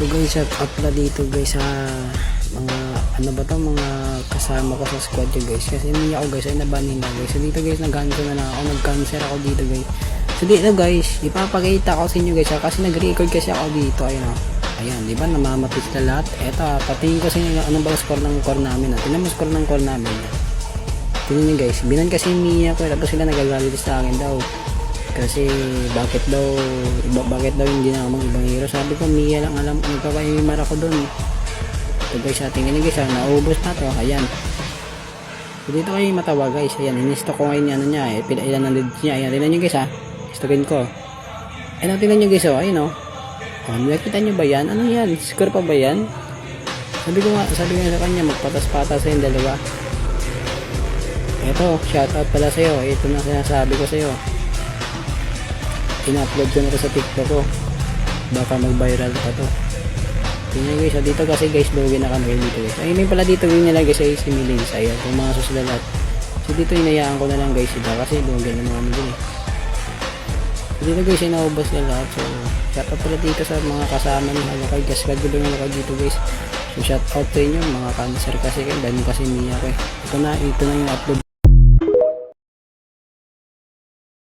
So guys, shout out pala dito guys sa mga ano ba to, mga kasama ko sa squad ko guys, kasi hindi ako guys ay nabanin na guys. So dito guys, nag-cancel na ako, nag-cancer ako dito guys. So dito guys, ipapakita ko sa inyo guys kasi nag-record kasi ako dito. Ayun o, ayan, di ba namamatis na lahat. Eto, patingin ko sa inyo anong ba score ng core namin. Tingnan mo score ng core namin. Tingnan nyo guys, binan kasi Mia ko, tapos sila nagagalit sa akin daw kasi bakit daw hindi na ako mag ibang hero. Sabi ko Mia lang alam, nagpapahimar ako dun. So guys, tingnan nyo guys, naubos na to. Ayan, so dito kayo matawa guys. Ayan, in-stock ko ngayon ano niya eh, ilan ang leads niya. Ayan, tingnan nyo guys ha, stockin ko. Ayan, tingnan nyo guys, ayun o. Nakita nyo ba yan? Ano yan? Score pa ba yan? Sabi ko nga sa kanya, magpatas-patas sa yung dalawa. Eto, shoutout pala sa'yo. Ito na sinasabi ko sa'yo. In-upload ko na ito sa TikTok ko. Baka mag-viral pa to. Tingnan guys, dito kasi guys, login na kami dito guys. Ayun pala dito yun nila guys ay si Milins. Ayan, kung mga susulat. So dito inayaan ko na lang guys sila kasi login na naman din eh. So dito guys, ay naubos na lahat. So shoutout pala dito sa mga kasama ni Halakay guys. Kagulong na kayo dito guys. So shoutout sa inyo mga cancer kasi kayo. Dahil kasi niya ko eh. Ito na yung upload.